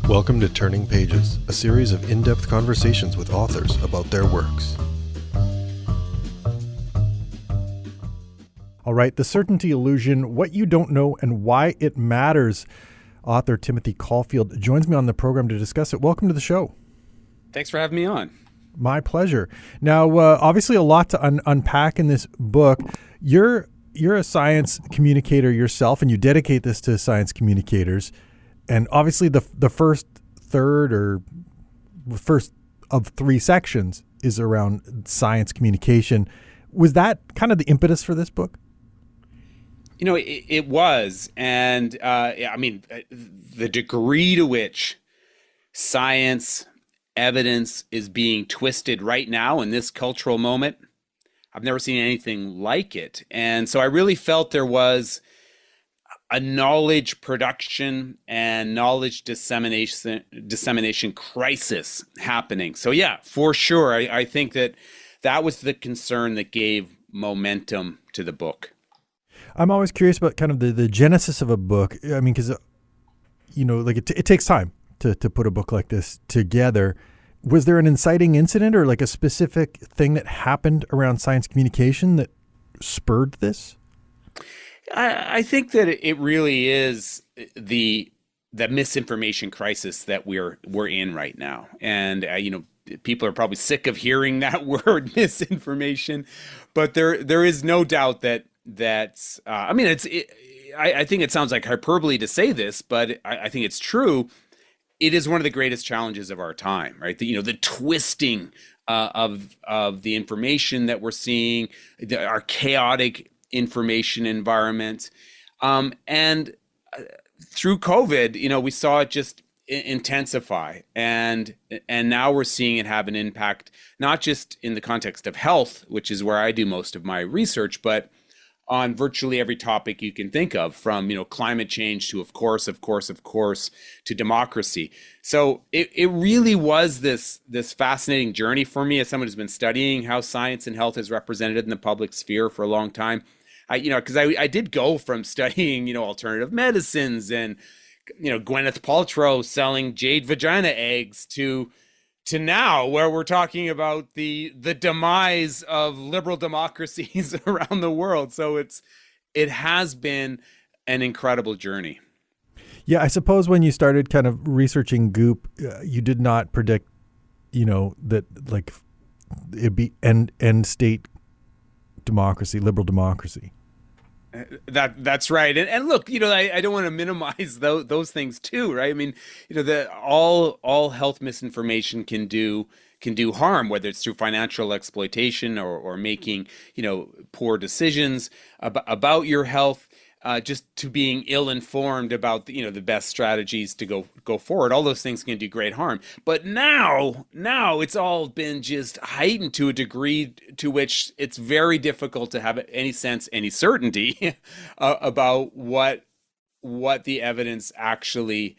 Welcome to Turning Pages, a series of in-depth conversations with authors about their works. All right, The Certainty Illusion, What You Don't Know and Why It Matters. Author Timothy Caulfield joins me on the program to discuss it. Welcome to the show. Thanks for having me on. My pleasure. Now, obviously a lot to unpack in this book. You're a science communicator yourself, and you dedicate this to science communicators. And obviously the first of three sections is around science communication. Was that kind of the impetus for this book? You know, it was. And the degree to which science evidence is being twisted right now in this cultural moment, I've never seen anything like it. And so I really felt there was a knowledge production and knowledge dissemination crisis happening. So yeah, for sure. I think that was the concern that gave momentum to the book. I'm always curious about kind of the genesis of a book. I mean, because, it takes time to put a book like this together. Was there an inciting incident or like a specific thing that happened around science communication that spurred this? I think that it really is the misinformation crisis that we're in right now. And, people are probably sick of hearing that word misinformation, but there is no doubt that I think it sounds like hyperbole to say this, but I think it's true. It is one of the greatest challenges of our time, right? The twisting of the information that we're seeing, our chaotic information environment, and through COVID, we saw it just intensify, and now we're seeing it have an impact, not just in the context of health, which is where I do most of my research, but on virtually every topic you can think of, from climate change to of course to democracy. So it really was this fascinating journey for me as someone who's been studying how science and health is represented in the public sphere for a long time. Because I did go from studying alternative medicines and Gwyneth Paltrow selling jade vagina eggs to now, where we're talking about the demise of liberal democracies around the world. So it has been an incredible journey. Yeah, I suppose when you started kind of researching Goop, you did not predict, that like it'd be end state democracy, liberal democracy. That's right. And look, I don't want to minimize those things too, right? I mean, all health misinformation can do harm, whether it's through financial exploitation or making, poor decisions about your health, just to being ill-informed about, the best strategies to go forward. All those things can do great harm. But now it's all been just heightened to a degree to which it's very difficult to have any certainty about what the evidence actually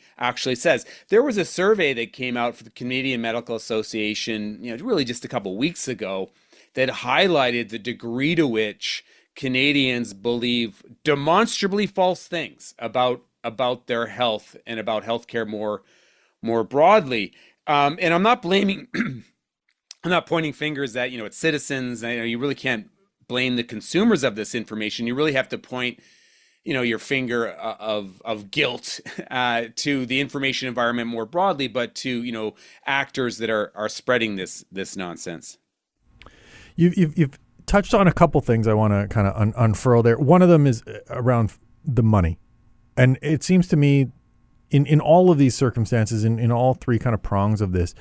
says. There was a survey that came out for the Canadian Medical Association, really just a couple of weeks ago, that highlighted the degree to which Canadians believe demonstrably false things about their health and about healthcare more broadly. And I'm not blaming, I'm not pointing fingers at it's citizens. You really can't blame the consumers of this information. You really have to point your finger of guilt to the information environment more broadly, but to actors that are spreading this nonsense. You've touched on a couple things I want to kind of unfurl there. One of them is around the money. And it seems to me in all of these circumstances, in all three kind of prongs of this,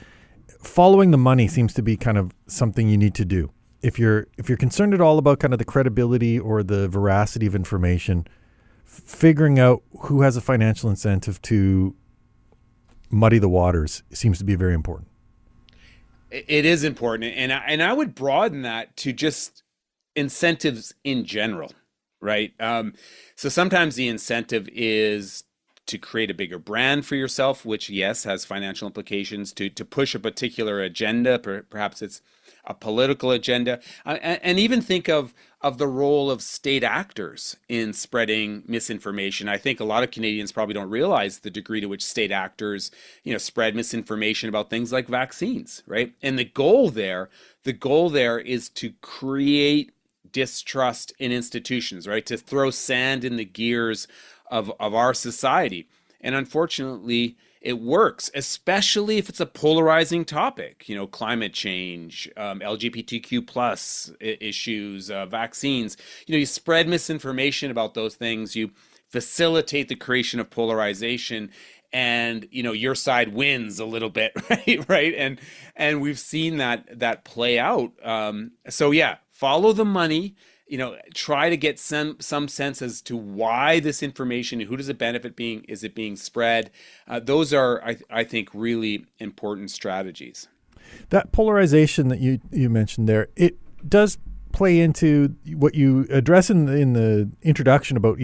following the money seems to be kind of something you need to do. If you're concerned at all about kind of the credibility or the veracity of information, figuring out who has a financial incentive to muddy the waters seems to be very important. It is important, and I would broaden that to just incentives in general, right? So sometimes the incentive is to create a bigger brand for yourself, which yes has financial implications, to push a particular agenda, perhaps it's a political agenda, and even think of the role of state actors in spreading misinformation. I think a lot of Canadians probably don't realize the degree to which state actors, spread misinformation about things like vaccines, right? And the goal there is to create distrust in institutions, right? To throw sand in the gears of our society. And unfortunately, it works, especially if it's a polarizing topic, climate change, LGBTQ plus issues, vaccines. You spread misinformation about those things. You facilitate the creation of polarization, and your side wins a little bit, right? And we've seen that play out. So yeah, follow the money. Try to get some sense as to why this information, who does it benefit is it being spread? Those are, I think, really important strategies. That polarization that you mentioned there, it does play into what you address in the introduction about,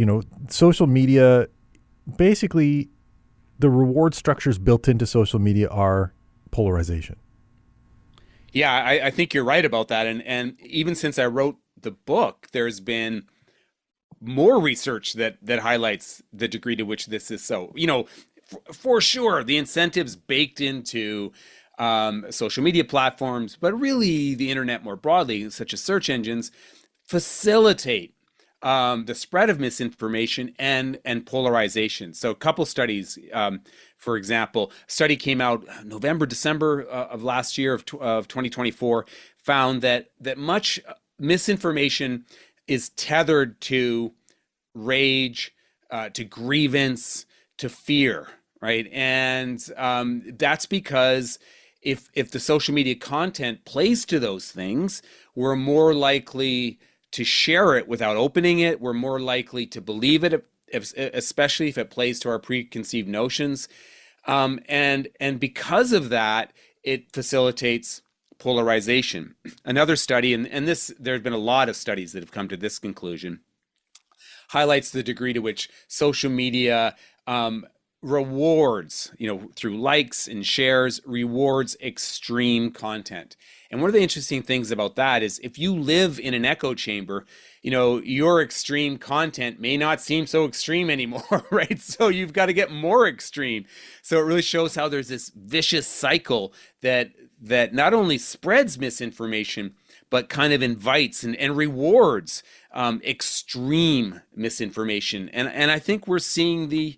social media. Basically, the reward structures built into social media are polarization. Yeah, I think you're right about that. And even since I wrote the book, there's been more research that highlights the degree to which this is so. For sure, the incentives baked into social media platforms, but really the internet more broadly, such as search engines, facilitate the spread of misinformation and polarization. So a couple studies, for example, a study came out November, December of last year of 2024, found that much misinformation is tethered to rage, to grievance, to fear, right? And that's because if the social media content plays to those things, we're more likely to share it without opening it. We're more likely to believe it, especially if it plays to our preconceived notions. And because of that, it facilitates polarization. Another study, and there's been a lot of studies that have come to this conclusion, highlights the degree to which social media rewards, through likes and shares, rewards extreme content. And one of the interesting things about that is if you live in an echo chamber, your extreme content may not seem so extreme anymore, right? So you've got to get more extreme. So it really shows how there's this vicious cycle that not only spreads misinformation, but kind of invites and rewards extreme misinformation. And I think we're seeing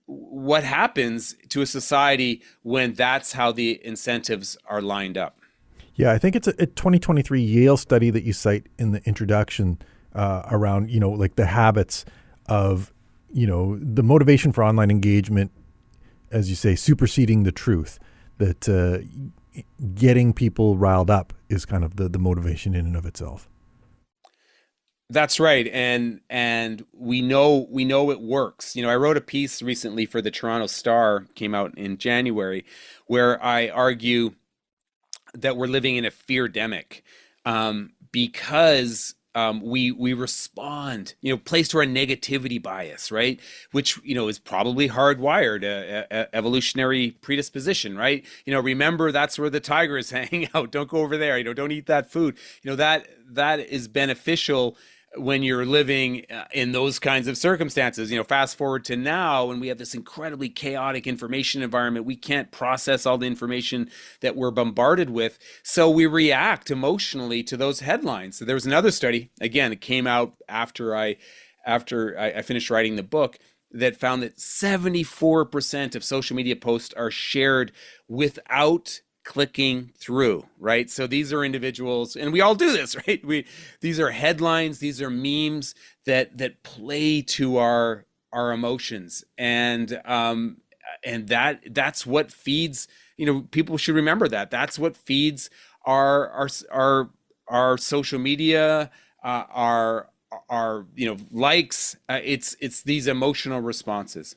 what happens to a society when that's how the incentives are lined up. Yeah, I think it's a 2023 Yale study that you cite in the introduction around, like the habits of, the motivation for online engagement, as you say, superseding the truth, that getting people riled up is kind of the motivation in and of itself. That's right, and we know it works. I wrote a piece recently for the Toronto Star, came out in January, where I argue that we're living in a fear-demic because we respond, placed to our negativity bias, right? Which, is probably hardwired, evolutionary predisposition, right? Remember that's where the tiger is hanging out. Don't go over there. Don't eat that food. That is beneficial when you're living in those kinds of circumstances. Fast forward to now, and we have this incredibly chaotic information environment. We can't process all the information that we're bombarded with, so we react emotionally to those headlines. So there was another study, again, it came out after I finished writing the book, that found that 74% of social media posts are shared without clicking through, right? So these are individuals, and we all do this, right? These are headlines, these are memes that play to our emotions, and that's what feeds. People should remember that. That's what feeds our social media, our likes. It's these emotional responses.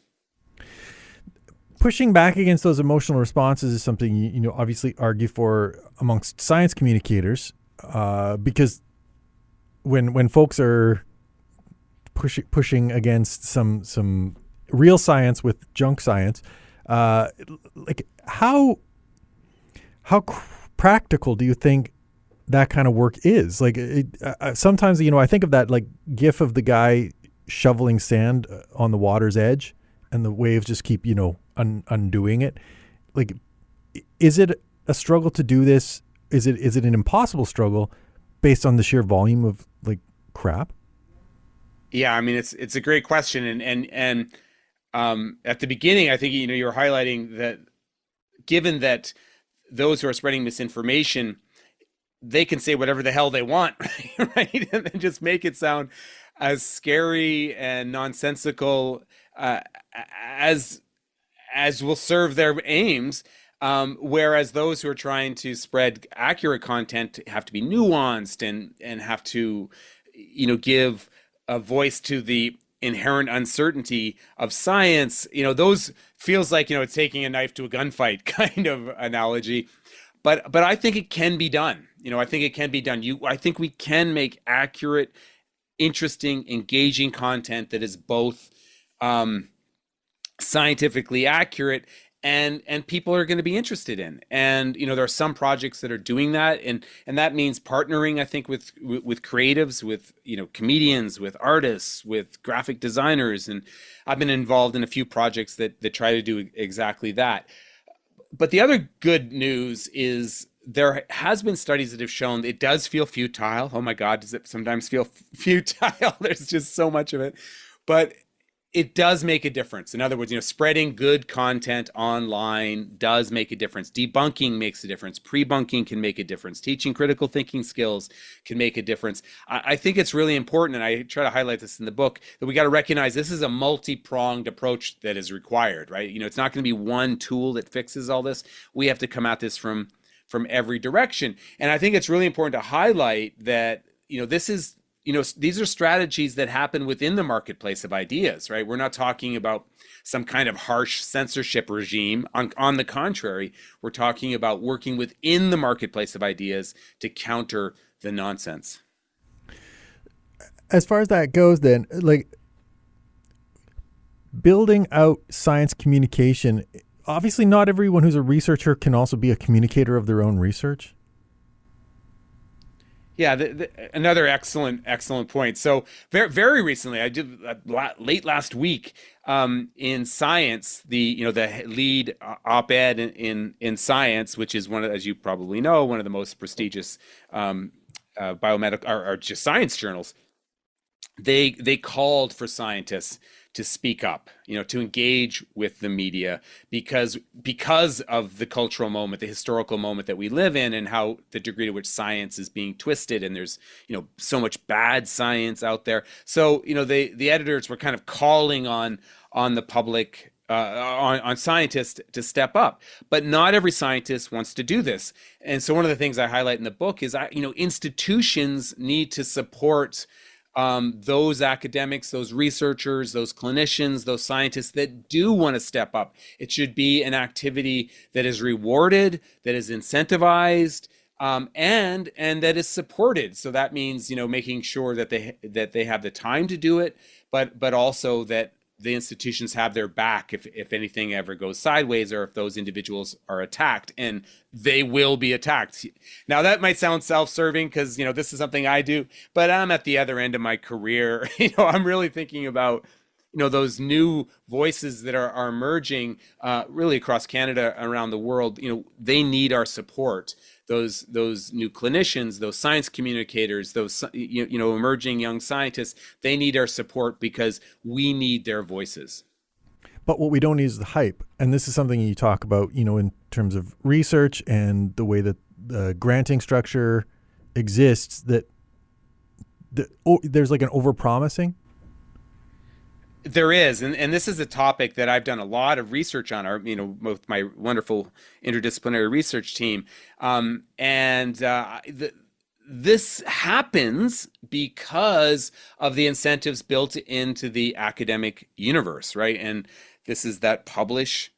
Pushing back against those emotional responses is something you obviously argue for amongst science communicators, because when folks are pushing against some real science with junk science. Like how practical do you think that kind of work is? Like sometimes, I think of that like gif of the guy shoveling sand on the water's edge and the waves just keep, undoing it. Like, is it a struggle to do this? Is it an impossible struggle based on the sheer volume of like crap? Yeah, I mean it's a great question, and at the beginning, I think you were highlighting that given that those who are spreading misinformation, they can say whatever the hell they want, right? And then just make it sound as scary and nonsensical as will serve their aims. Whereas those who are trying to spread accurate content have to be nuanced and have to, give a voice to the inherent uncertainty of science. Those feels like, it's taking a knife to a gunfight kind of analogy. But I think it can be done. I think it can be done. I think we can make accurate, interesting, engaging content that is both scientifically accurate and people are going to be interested in. And there are some projects that are doing that, and that means partnering, I think, with creatives, with comedians, with artists, with graphic designers. And I've been involved in a few projects that try to do exactly that. But the other good news is there has been studies that have shown it does feel futile. Oh my God, does it sometimes feel futile? There's just so much of it. But it does make a difference. In other words, spreading good content online does make a difference. Debunking makes a difference. Pre-bunking can make a difference. Teaching critical thinking skills can make a difference. I think it's really important, and I try to highlight this in the book, that we got to recognize this is a multi-pronged approach that is required, right? It's not going to be one tool that fixes all this. We have to come at this from every direction. And I think it's really important to highlight that, this is, these are strategies that happen within the marketplace of ideas, right? We're not talking about some kind of harsh censorship regime. On the contrary, we're talking about working within the marketplace of ideas to counter the nonsense. As far as that goes, then, like building out science communication, obviously not everyone who's a researcher can also be a communicator of their own research. Yeah, another excellent point. So very recently, I did late last week in Science, the lead op-ed in Science, which is as you probably know, one of the most prestigious biomedical or just science journals. They called for scientists to speak up, to engage with the media because of the cultural moment, the historical moment that we live in, and how the degree to which science is being twisted, and there's so much bad science out there. So the editors were kind of calling on the public, on scientists to step up, but not every scientist wants to do this. And so one of the things I highlight in the book is institutions need to support those academics, those researchers, those clinicians, those scientists that do want to step up. It should be an activity that is rewarded, that is incentivized, and that is supported. So that means making sure that they have the time to do it, but also that the institutions have their back if anything ever goes sideways, or if those individuals are attacked, and they will be attacked. Now that might sound self-serving because this is something I do, but I'm at the other end of my career. I'm really thinking about those new voices that are emerging really across Canada, around the world. They need our support. Those new clinicians, those science communicators, those emerging young scientists, they need our support because we need their voices. But what we don't need is the hype. And this is something you talk about, in terms of research and the way that the granting structure exists, that there's like an overpromising. There is, and this is a topic that I've done a lot of research on, with my wonderful interdisciplinary research team, this happens because of the incentives built into the academic universe, right? And this is that publish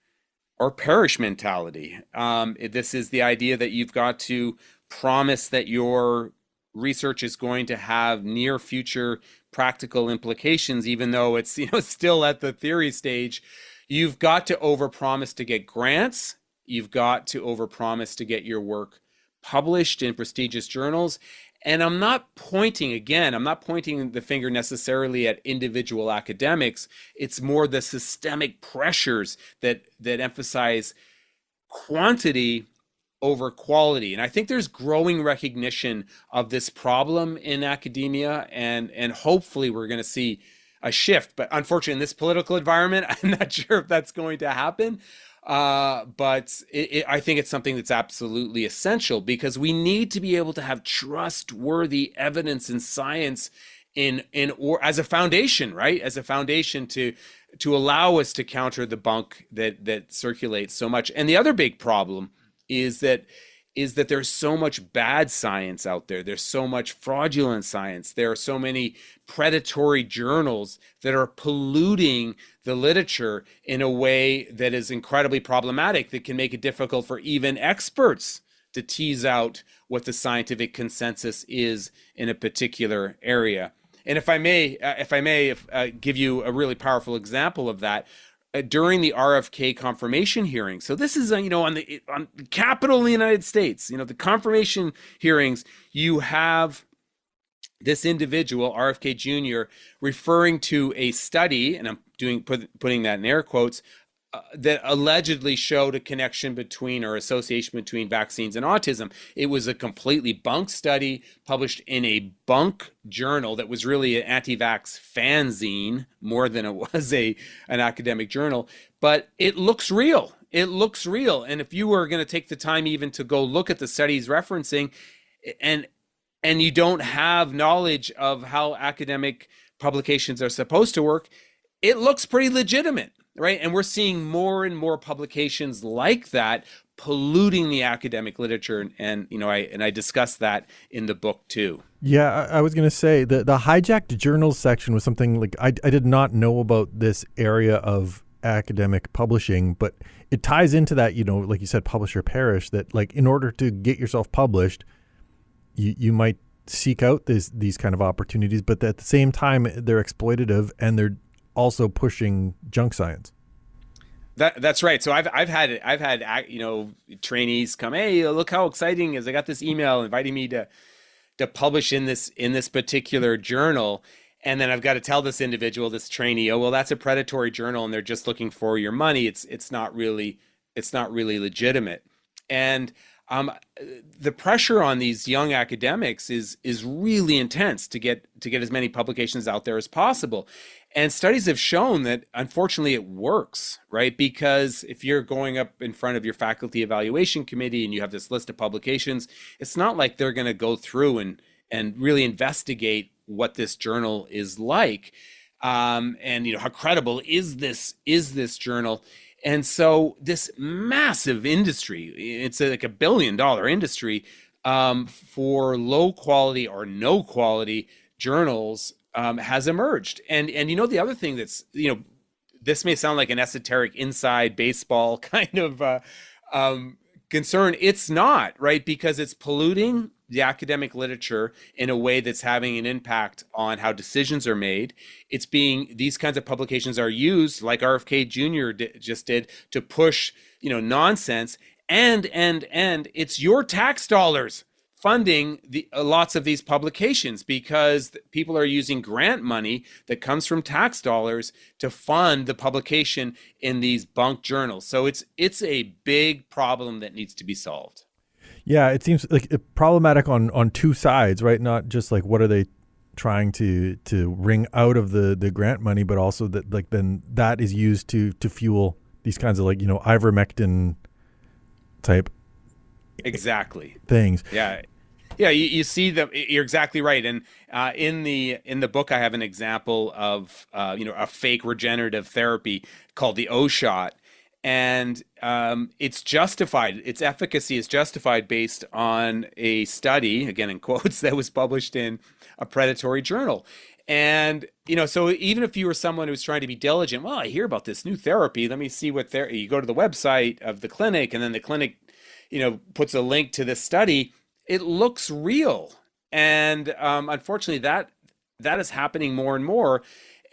or perish mentality. This is the idea that you've got to promise that your research is going to have near future practical implications, even though it's, still at the theory stage. You've got to overpromise to get grants. You've got to overpromise to get your work published in prestigious journals. And I'm not pointing the finger necessarily at individual academics. It's more the systemic pressures that emphasize quantity over quality. And I think there's growing recognition of this problem in academia, and hopefully we're going to see a shift. But unfortunately, in this political environment, I'm not sure if that's going to happen. But I think it's something that's absolutely essential, because we need to be able to have trustworthy evidence and science or as a foundation, right? As a foundation to allow us to counter the bunk that circulates so much. And the other big problem is that there's so much bad science out there. There's so much fraudulent science. There are so many predatory journals that are polluting the literature in a way that is incredibly problematic, that can make it difficult for even experts to tease out what the scientific consensus is in a particular area. And if I may give you a really powerful example of that, during the RFK confirmation hearing. So this is, on the Capitol in the United States, the confirmation hearings, you have this individual, RFK Jr., referring to a study, and I'm putting that in air quotes, that allegedly showed a connection between, or association between, vaccines and autism. It was a completely bunk study published in a bunk journal that was really an anti-vax fanzine more than it was an academic journal. But it looks real. And if you were going to take the time even to go look at the studies referencing, and you don't have knowledge of how academic publications are supposed to work, it looks pretty legitimate. Right. And we're seeing more and more publications like that polluting the academic literature. And I discussed that in the book, too. Yeah, I was going to say the hijacked journals section was something like I did not know about this area of academic publishing, but it ties into that, like you said, publish or perish, that like in order to get yourself published, you might seek out these kind of opportunities, but at the same time, they're exploitative and they're also pushing junk science. That's right. So I've had trainees come, hey, look how exciting is! I got this email inviting me to publish in this particular journal, and then I've got to tell this individual, this trainee, oh well, that's a predatory journal, and they're just looking for your money. It's not really legitimate, and the pressure on these young academics is really intense to get as many publications out there as possible. And studies have shown that, unfortunately, it works, right? Because if you're going up in front of your faculty evaluation committee and you have this list of publications, it's not like they're going to go through and really investigate what this journal is like, and how credible is this journal. And so this massive industry, it's like $1 billion industry for low quality or no quality journals has emerged. And the other thing that's, this may sound like an esoteric inside baseball kind of concern. It's not, right? Because it's polluting the academic literature in a way that's having an impact on how decisions are made. These kinds of publications are used, like RFK Jr. just did, to push, nonsense. And it's your tax dollars funding lots of these publications, because people are using grant money that comes from tax dollars to fund the publication in these bunk journals. So it's a big problem that needs to be solved. Yeah, it seems like problematic on two sides, right? Not just like what are they trying to wring out of the grant money, but also that like then that is used to fuel these kinds of like ivermectin type things. Yeah, you see that. You're exactly right. And in the book, I have an example of a fake regenerative therapy called the O shot. And it's justified, its efficacy is justified based on a study, again in quotes, that was published in a predatory journal. And, so even if you were someone who's trying to be diligent, well, I hear about this new therapy, let me see what you go to the website of the clinic, and then the clinic, puts a link to this study, it looks real. And unfortunately, that is happening more and more,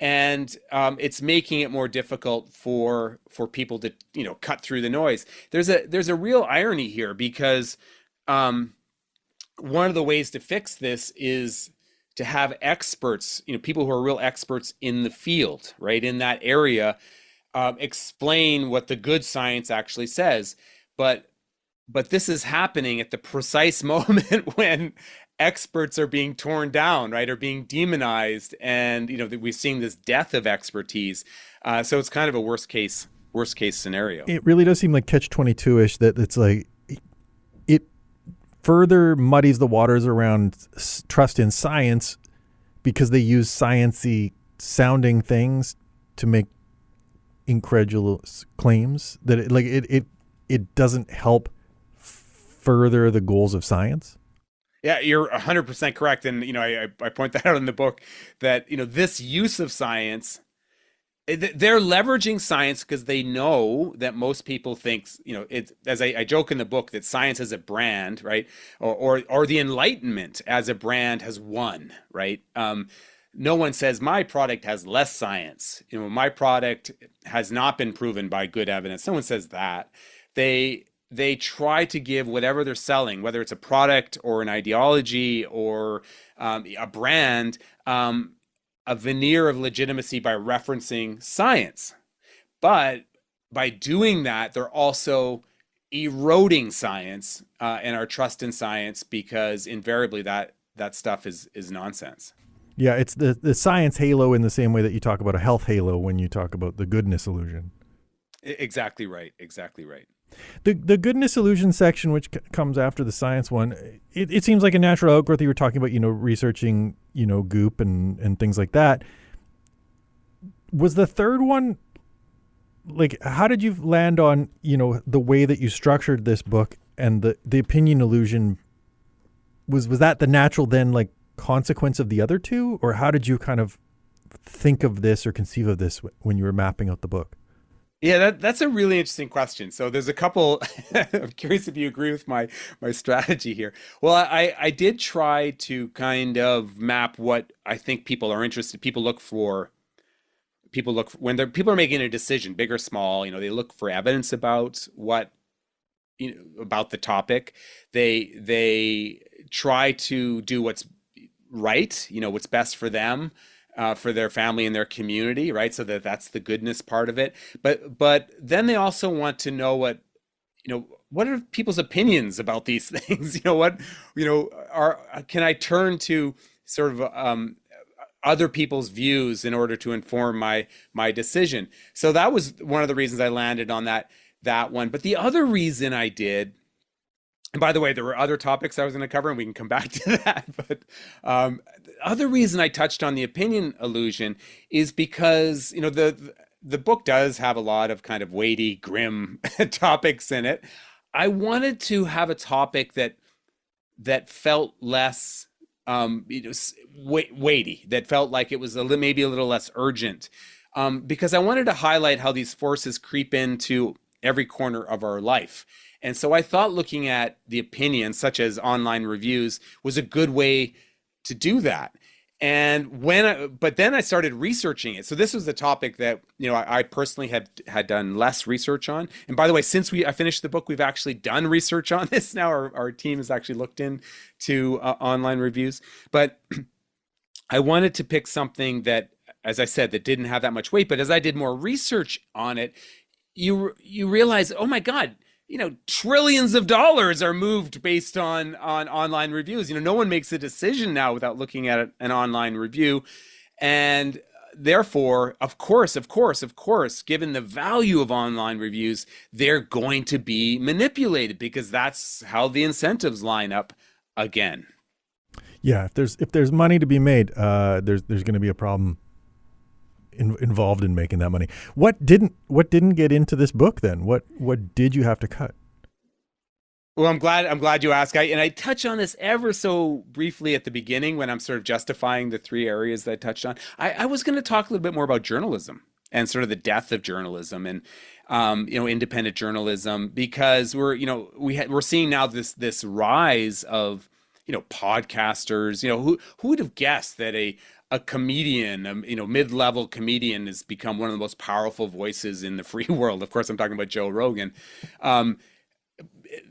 and it's making it more difficult for people to cut through the noise. There's a real irony here because um, one of the ways to fix this is to have experts, people who are real experts in the field, right, in that area, explain what the good science actually says. But this is happening at the precise moment when experts are being torn down, right, or being demonized, and we're seeing this death of expertise. So it's kind of a worst case scenario. It really does seem like catch-22-ish, that it's like it further muddies the waters around trust in science because they use science-y sounding things to make incredulous claims that it doesn't help further the goals of science. Yeah, you're 100% correct. And, I point that out in the book that, this use of science, they're leveraging science because they know that most people think, it's, as I joke in the book, that science as a brand, right? Or the Enlightenment as a brand has won, right? No one says my product has less science. My product has not been proven by good evidence. No one says that. They try to give whatever they're selling, whether it's a product or an ideology or a brand, a veneer of legitimacy by referencing science. But by doing that, they're also eroding science and our trust in science, because invariably that stuff is nonsense. Yeah, it's the science halo in the same way that you talk about a health halo when you talk about the goodness illusion. Exactly right. Exactly right. The goodness illusion section, which comes after the science one, it seems like a natural outgrowth. You were talking about, researching, goop and things like that. Was the third one, like, how did you land on, the way that you structured this book and the opinion illusion? Was that the natural then, like, consequence of the other two? Or how did you kind of think of this or conceive of this when you were mapping out the book? Yeah, that's a really interesting question. So there's a couple. I'm curious if you agree with my strategy here. Well, I did try to kind of map what I think people are interested. People look when people are making a decision, big or small. They look for evidence about what about the topic. They try to do what's right. What's best for them. For their family and their community, right? So that's the goodness part of it. But then they also want to know what are people's opinions about these things? Can I turn to sort of other people's views in order to inform my decision? So that was one of the reasons I landed on that one. But the other reason I did. And by the way, there were other topics I was going to cover, and we can come back to that. But the other reason I touched on the opinion illusion is because the book does have a lot of kind of weighty, grim topics in it. I wanted to have a topic that felt less weighty, that felt like it was maybe a little less urgent, because I wanted to highlight how these forces creep into every corner of our life. And so I thought looking at the opinions, such as online reviews, was a good way to do that. And but then I started researching it. So this was the topic that I personally had done less research on. And by the way, since I finished the book, we've actually done research on this now. Our team has actually looked into online reviews. But I wanted to pick something that, as I said, that didn't have that much weight. But as I did more research on it, you realize, oh my God, trillions of dollars are moved based on online reviews. No one makes a decision now without looking at an online review. And therefore, of course, given the value of online reviews, they're going to be manipulated because that's how the incentives line up again. Yeah, if there's money to be made, there's going to be a problem involved in making that money. What didn't get into this book then? What did you have to cut? Well, I'm glad you asked. I touch on this ever so briefly at the beginning when I'm sort of justifying the three areas that I touched on. I was going to talk a little bit more about journalism and sort of the death of journalism and independent journalism, because we're seeing now this rise of podcasters. Who would have guessed that a comedian, mid-level comedian, has become one of the most powerful voices in the free world. Of course, I'm talking about Joe Rogan. Um,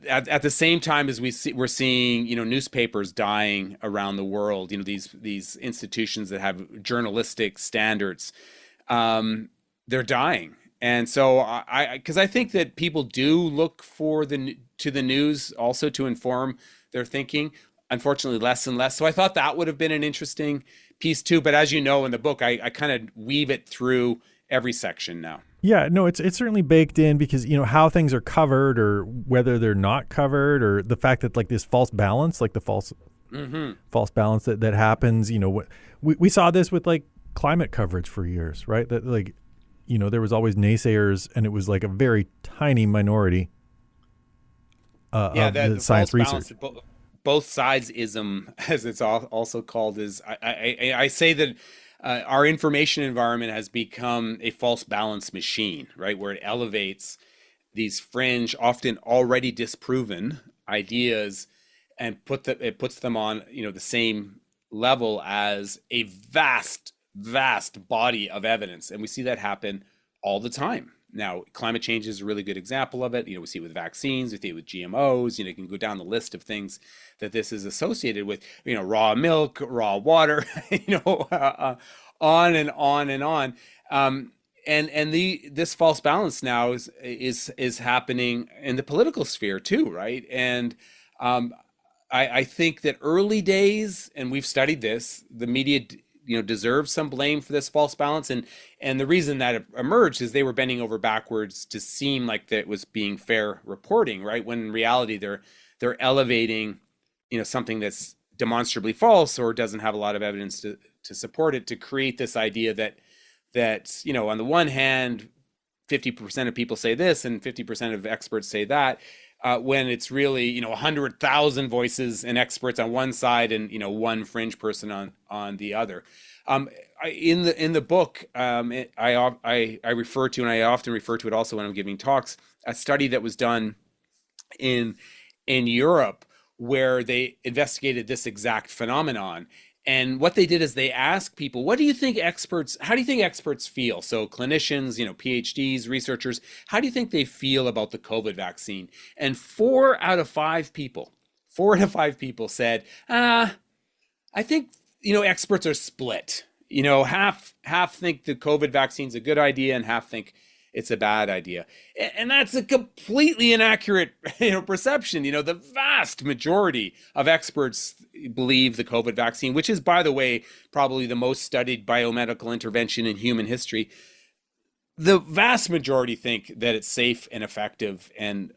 at the same time as we're seeing, newspapers dying around the world, these institutions that have journalistic standards, they're dying. And so because I think that people do look to the news also to inform their thinking, unfortunately less and less. So I thought that would have been an interesting piece too. But as you know, in the book, I kind of weave it through every section now. Yeah, no, it's certainly baked in because, how things are covered or whether they're not covered, or the fact that like this false balance, like the false balance that happens, we saw this with like climate coverage for years, right? That like, there was always naysayers and it was like a very tiny minority of the science research. Both sides-ism, as it's also called, is I say that our information environment has become a false balance machine, right? Where it elevates these fringe, often already disproven ideas and it puts them on, the same level as a vast body of evidence. And we see that happen all the time. Now, climate change is a really good example of it. We see it with vaccines, we see it with GMOs. You can go down the list of things that this is associated with. Raw milk, raw water. On and on and on. This false balance now is happening in the political sphere too, right? And I think that early days, and we've studied this, the media deserves some blame for this false balance, and the reason that it emerged is they were bending over backwards to seem like that it was being fair reporting, right? When in reality they're elevating something that's demonstrably false or doesn't have a lot of evidence to support it, to create this idea that on the one hand 50% of people say this and 50% of experts say that, when it's really 100,000 voices and experts on one side and one fringe person on the other. In the book, I refer to, and I often refer to it also when I'm giving talks, a study that was done in Europe where they investigated this exact phenomenon. And what they did is they asked people, how do you think experts feel? So clinicians, PhDs, researchers, how do you think they feel about the COVID vaccine? And 4 out of 5 people said, I think, experts are split. Half think the COVID vaccine's a good idea and half think it's a bad idea. And that's a completely inaccurate, perception. The vast majority of experts believe the COVID vaccine, which is, by the way, probably the most studied biomedical intervention in human history. The vast majority think that it's safe and effective and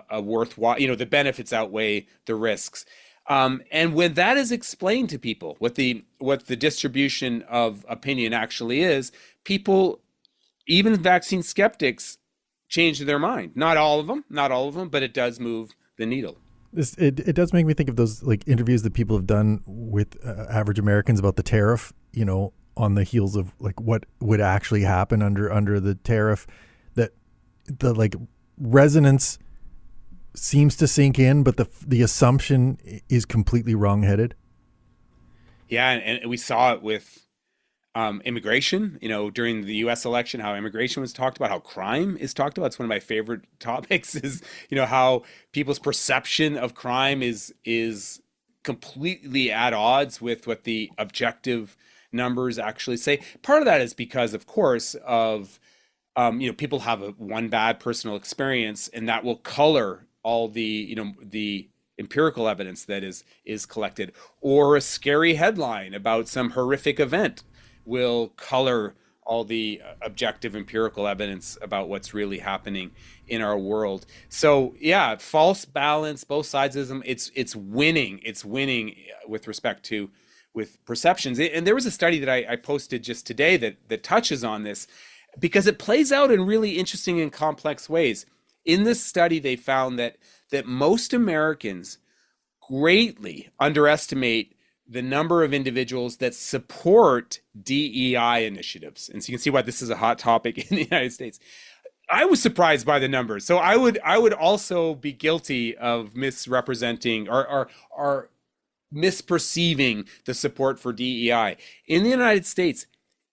a worthwhile, the benefits outweigh the risks. And when that is explained to people, what the distribution of opinion actually is, people, even vaccine skeptics, change their mind. Not all of them, but it does move the needle. It does make me think of those like interviews that people have done with average Americans about the tariff, on the heels of like what would actually happen under the tariff, that the like resonance seems to sink in, but the assumption is completely wrong-headed. Yeah, and we saw it with immigration, during the U.S. election, how immigration was talked about, how crime is talked about. It's one of my favorite topics is, how people's perception of crime is completely at odds with what the objective numbers actually say. Part of that is because, of course, of, people have one bad personal experience, and that will color all the, the empirical evidence that is collected, or a scary headline about some horrific event will color all the objective empirical evidence about what's really happening in our world. So yeah, false balance, both sidesism, it's winning with respect to with perceptions. And there was a study that I posted just today that touches on this, because it plays out in really interesting and complex ways. In this study, they found that most Americans greatly underestimate the number of individuals that support DEI initiatives. And so you can see why this is a hot topic in the United States. I was surprised by the numbers. So I would also be guilty of misrepresenting or misperceiving the support for DEI. In the United States,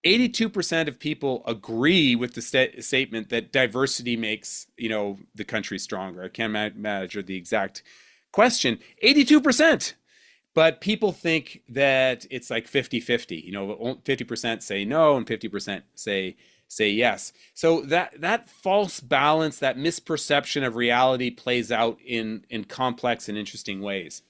82% of people agree with the statement that diversity makes, the country stronger. I can't imagine the exact question. 82%. But people think that it's like 50-50. 50% say no and 50% say yes. So that false balance, that misperception of reality plays out in complex and interesting ways.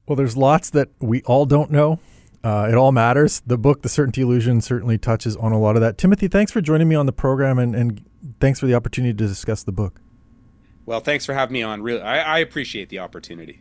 Well, there's lots that we all don't know. It all matters. The book, The Certainty Illusion, certainly touches on a lot of that. Timothy, thanks for joining me on the program, and thanks for the opportunity to discuss the book. Well, thanks for having me on. Really, I appreciate the opportunity.